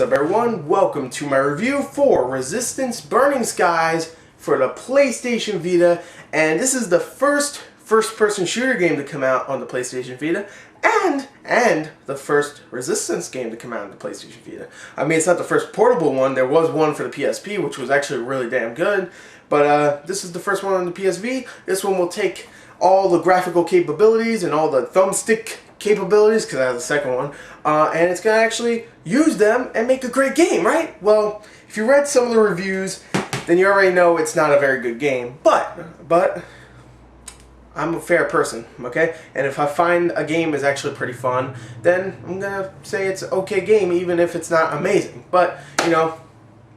up, everyone? Welcome to my review for Resistance Burning Skies for the PlayStation Vita, and this is the first-person shooter game to come out on the PlayStation Vita, and the first Resistance game to come out on the PlayStation Vita. I mean, it's not the first portable one. There was one for the PSP, which was actually really damn good, but this is the first one on the PSV. This one will take all the graphical capabilities and all the thumbstick capabilities, because I have the second one, and it's going to actually use them and make a great game, right? Well, if you read some of the reviews, then you already know it's not a very good game, but I'm a fair person, okay? And if I find a game is actually pretty fun, then I'm going to say it's an okay game, even if it's not amazing. But, you know,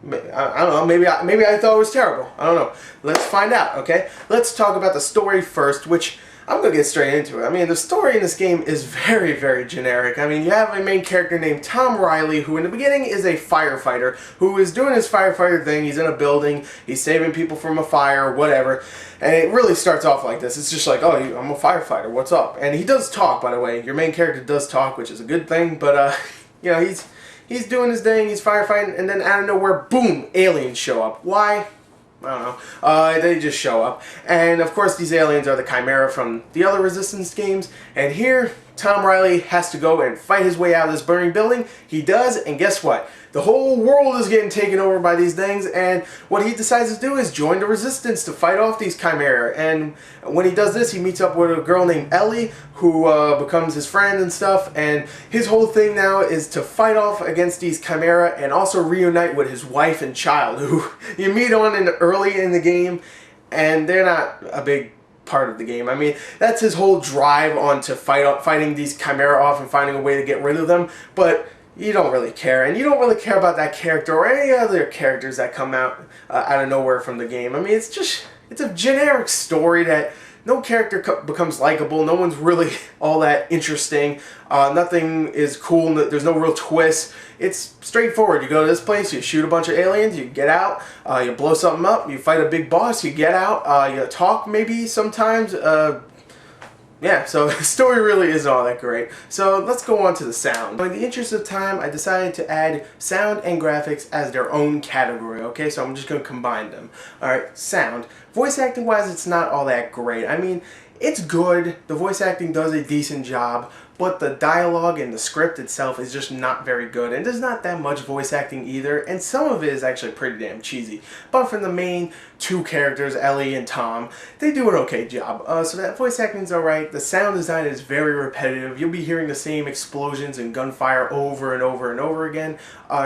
I don't know, maybe I thought it was terrible. I don't know. Let's find out, okay? Let's talk about the story first, which I'm going to get straight into it. I mean, the story in this game is very, very generic. I mean, you have a main character named Tom Riley, who in the beginning is a firefighter, who is doing his firefighter thing. He's in a building, he's saving people from a fire, whatever. And it really starts off like this. It's just like, oh, I'm a firefighter, what's up? And he does talk, by the way. Your main character does talk, which is a good thing, but, you know, he's doing his thing, he's firefighting, and then out of nowhere, boom, aliens show up. Why? I don't know. They just show up. And of course these aliens are the Chimera from the other Resistance games. And here, Tom Riley has to go and fight his way out of this burning building. He does, and guess what? The whole world is getting taken over by these things, and what he decides to do is join the Resistance to fight off these Chimera. And when he does this, he meets up with a girl named Ellie, who becomes his friend and stuff, and his whole thing now is to fight off against these Chimera and also reunite with his wife and child, who you meet on early in the game, and they're not a big part of the game. I mean, that's his whole drive on to fighting these Chimera off and finding a way to get rid of them, but you don't really care, and you don't really care about that character or any other characters that come out of nowhere from the game. I mean, it's a generic story that no character becomes likable, no one's really all that interesting, nothing is cool, there's no real twist. It's straightforward. You go to this place, you shoot a bunch of aliens, you get out, you blow something up, you fight a big boss, you get out, you talk maybe sometimes, yeah, so the story really isn't all that great. So let's go on to the sound. In the interest of time, I decided to add sound and graphics as their own category, okay? So I'm just going to combine them. Alright, sound. Voice acting wise, it's not all that great. I mean, it's good. The voice acting does a decent job, but the dialogue and the script itself is just not very good, and there's not that much voice acting either, and some of it is actually pretty damn cheesy. But from the main two characters, Ellie and Tom, they do an okay job. So that voice acting is alright. The sound design is very repetitive. You'll be hearing the same explosions and gunfire over and over and over again.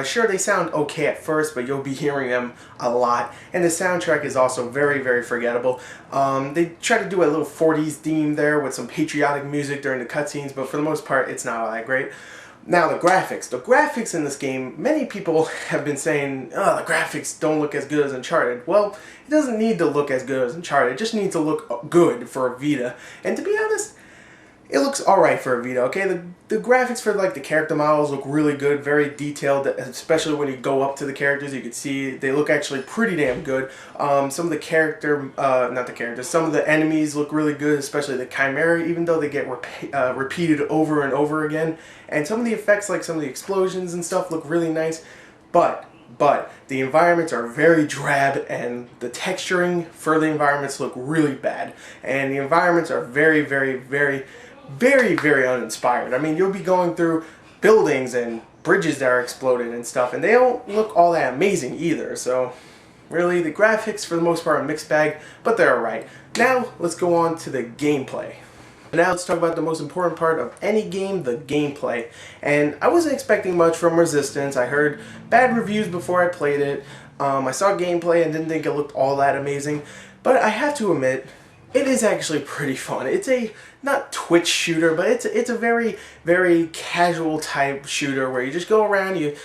Sure, they sound okay at first, but you'll be hearing them a lot, and the soundtrack is also very, very forgettable. They try to do a little 40s theme there with some patriotic music during the cutscenes, but for the most part, it's not all that great. Now, the graphics. The graphics in this game, many people have been saying, oh, the graphics don't look as good as Uncharted. Well, it doesn't need to look as good as Uncharted. It just needs to look good for a Vita. And to be honest, it looks alright for a Vita, okay? The graphics for like the character models look really good, very detailed, especially when you go up to the characters, you can see they look actually pretty damn good. Some of the some of the enemies look really good, especially the Chimera, even though they get repeated over and over again. And some of the effects, like some of the explosions and stuff, look really nice, but the environments are very drab, and the texturing for the environments look really bad. And the environments are very, very, very, very, very uninspired. I mean, you'll be going through buildings and bridges that are exploded and stuff, and they don't look all that amazing either. So really, the graphics for the most part are a mixed bag, but they're alright. Now let's go on to the gameplay. Now let's talk about the most important part of any game, the gameplay. And I wasn't expecting much from Resistance. I heard bad reviews before I played it. I saw gameplay and didn't think it looked all that amazing, but I have to admit, it is actually pretty fun. It's a, not Twitch shooter, but it's a very, very casual type shooter where you just go around, you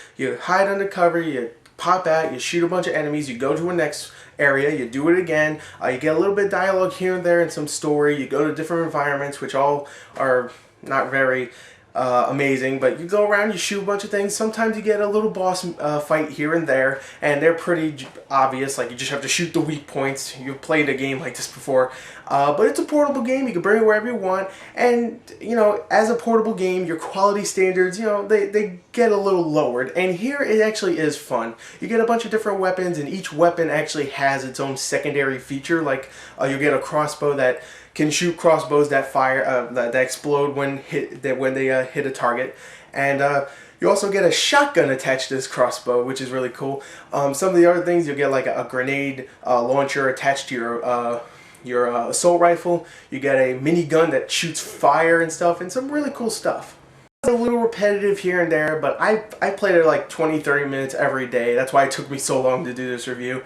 hide under cover, you pop out, you shoot a bunch of enemies, you go to a next area, you do it again, you get a little bit of dialogue here and there and some story, you go to different environments, which all are not very amazing, but you go around, you shoot a bunch of things. Sometimes you get a little boss fight here and there, and they're pretty obvious, like you just have to shoot the weak points. You've played a game like this before. But it's a portable game. You can bring it wherever you want. And, you know, as a portable game, your quality standards, you know, they get a little lowered. And here it actually is fun. You get a bunch of different weapons, and each weapon actually has its own secondary feature. Like, you get a crossbow that can shoot crossbows that fire, that explode when they hit a target. And you also get a shotgun attached to this crossbow, which is really cool. Some of the other things, you'll get like a grenade launcher attached to your assault rifle. You get a minigun that shoots fire and stuff, and some really cool stuff. It's a little repetitive here and there, but I played it like 20-30 minutes every day. That's why it took me so long to do this review.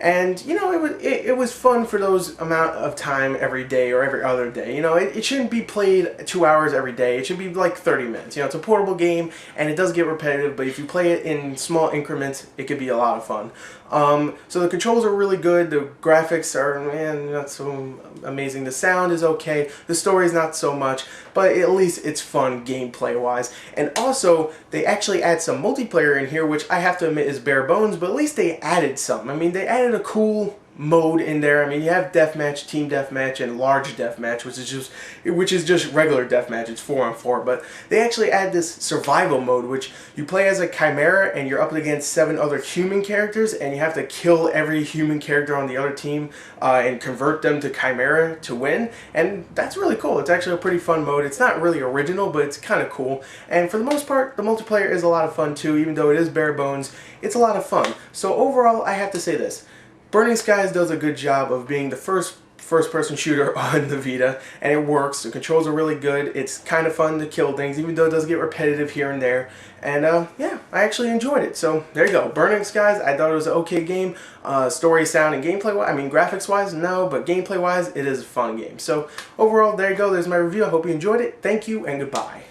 And you know, it was fun for those amount of time every day or every other day. You know, it shouldn't be played 2 hours every day. It should be like 30 minutes. You know, it's a portable game and it does get repetitive, but if you play it in small increments, it could be a lot of fun. So the controls are really good. The graphics are, man, not so amazing. The sound is okay. The story is not so much, but at least it's fun gameplay wise. And also, they actually add some multiplayer in here, which I have to admit is bare bones, but at least they added something. I mean, they added a cool mode in there. I mean, you have deathmatch, team deathmatch, and large deathmatch, which is just regular deathmatch. It's 4-on-4, but they actually add this survival mode, which you play as a chimera and you're up against 7 other human characters, and you have to kill every human character on the other team and convert them to chimera to win. And that's really cool. It's actually a pretty fun mode. It's not really original, but it's kind of cool. And for the most part, the multiplayer is a lot of fun too, even though it is bare bones. It's a lot of fun. So overall, I have to say this. Burning Skies does a good job of being the first-person shooter on the Vita, and it works. The controls are really good. It's kind of fun to kill things, even though it does get repetitive here and there. And yeah, I actually enjoyed it. So there you go, Burning Skies. I thought it was an okay game. Story, sound, and gameplay-wise, I mean graphics-wise, no, but gameplay-wise, it is a fun game. So overall, there you go. There's my review. I hope you enjoyed it. Thank you, and goodbye.